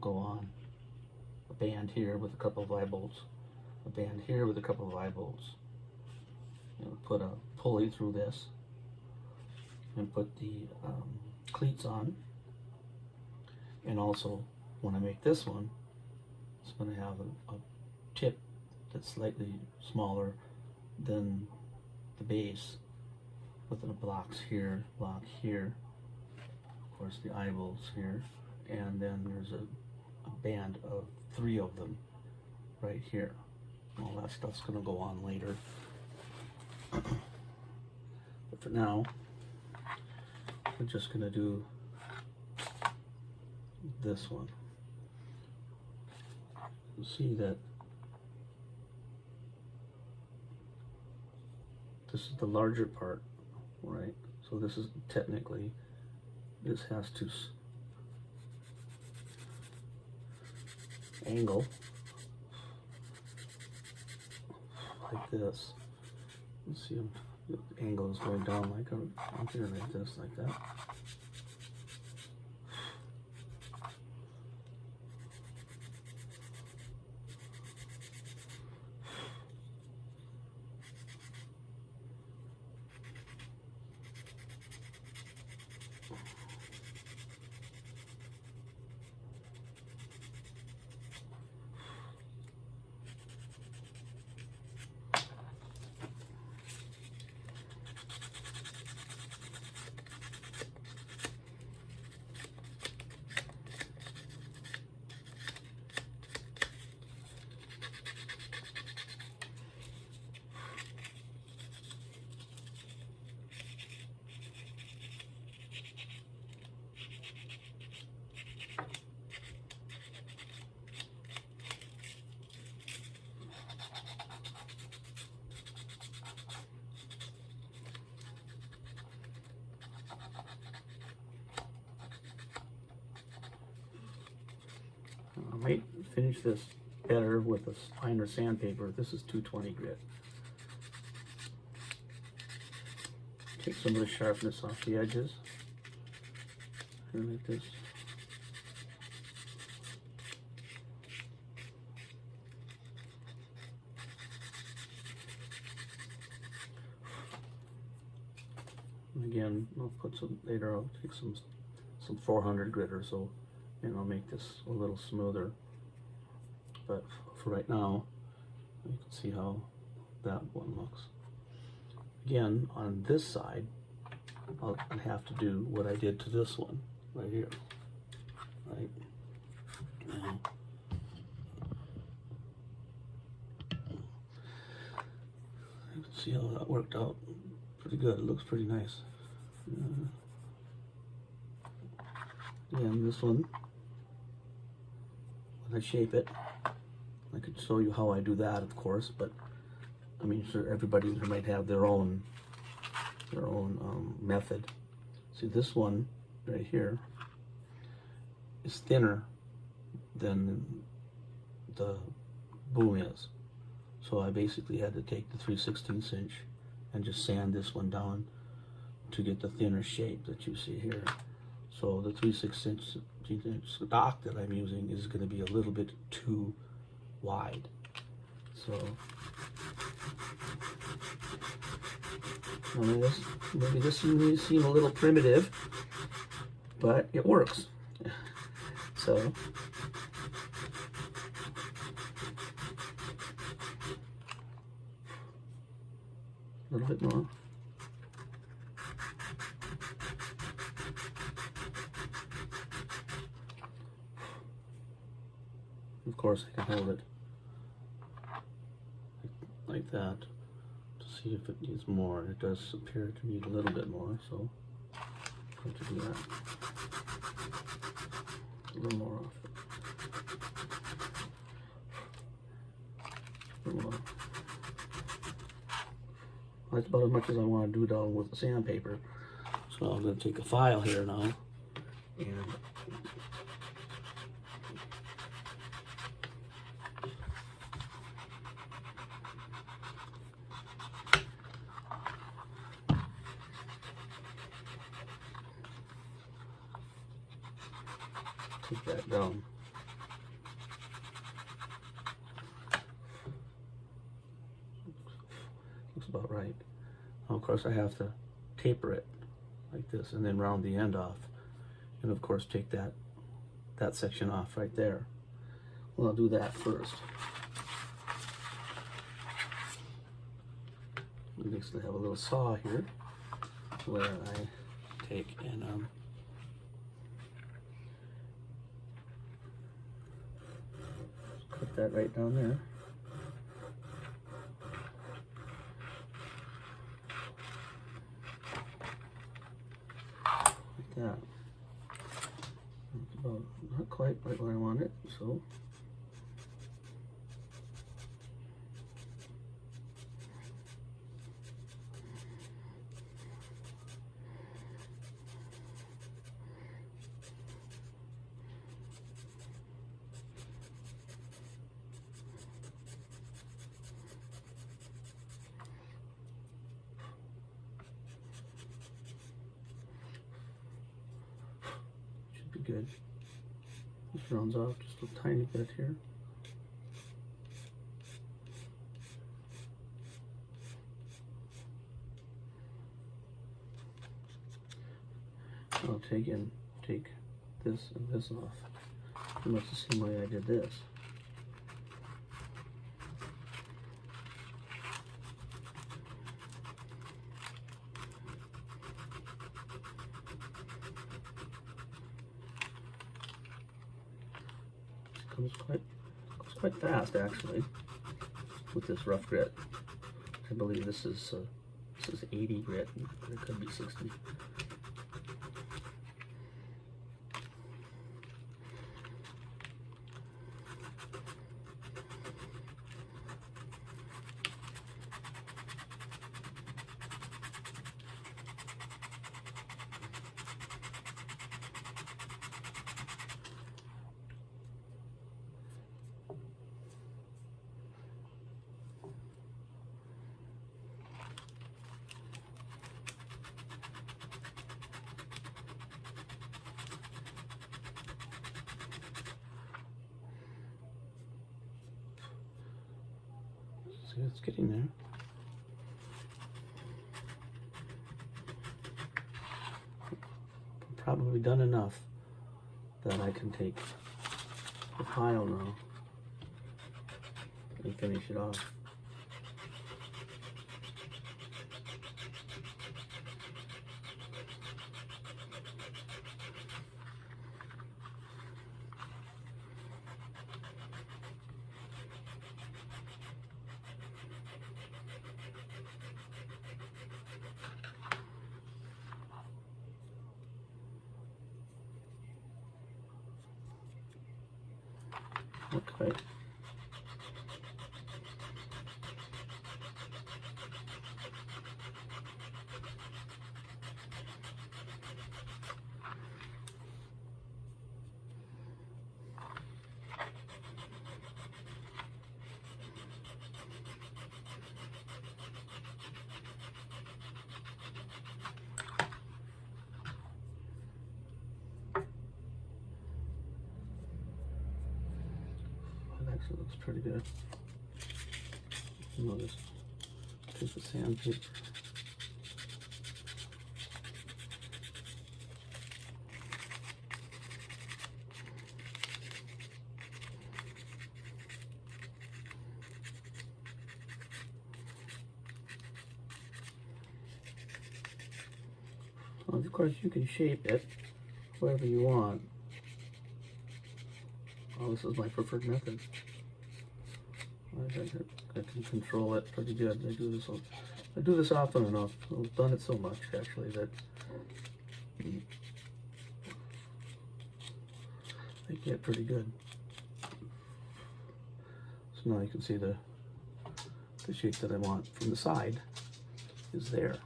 go on a band here with a couple of eye bolts, a band here with a couple of eye bolts. Put a pulley through this and put the cleats on. And also, when I make this one, it's going to have a tip that's slightly smaller than the base, with the blocks here, block here, of course the eye bolts here, and then there's a band of 3 of them right here. All that stuff's going to go on later. But for now, we're just going to do this one. You see that this is the larger part, right? So this is technically, this has to angle like this. You see, the angle is going down like here, like this, like that. I might finish this better with a finer sandpaper. This is 220 grit. Take some of the sharpness off the edges. Here like this. And again, I'll put some later. I'll take some 400 grit or so, and I'll make this a little smoother. But for right now, you can see how that one looks. Again, on this side, I'll have to do what I did to this one right here. Right now, you can see how that worked out pretty good. It looks pretty nice. Again, this one, when I shape it, I could show you how I do that, of course, but I mean, sure, everybody might have their own method. See, this one right here is thinner than the boom is, so I basically had to take the 3/16 inch and just sand this one down to get the thinner shape that you see here. So the 3/16 inch stock that I'm using is going to be a little bit too wide. So maybe this may seem a little primitive, but it works. So a little bit more. Of course, I can hold it like that to see if it needs more. It does appear to need a little bit more, so I'm going to do that. A little more off it. A little more. That's about as much as I want to do down with the sandpaper. So I'm going to take a file here now and take that down. course I have to taper it like this and then round the end off, and of course take that section off right there. Well, I'll do that first. Next I have a little saw here where I take and cut that right down there. Like that. It's about not quite right where I want it, so good. Just rounds off just a tiny bit here. I'll take this and this off. Pretty much the same way I did this. Goes quite fast actually with this rough grit. I believe this is 80 grit, but it could be 60. See, it's getting there. Probably done enough that I can take the file now and finish it off. Okay. Actually looks pretty good. I'll just take the sandpaper. Well, of course you can shape it whatever you want. Oh, this is my preferred method. I can control it pretty good. I do this often enough. I've done it so much actually that I get pretty good. So now you can see the shape that I want from the side is there.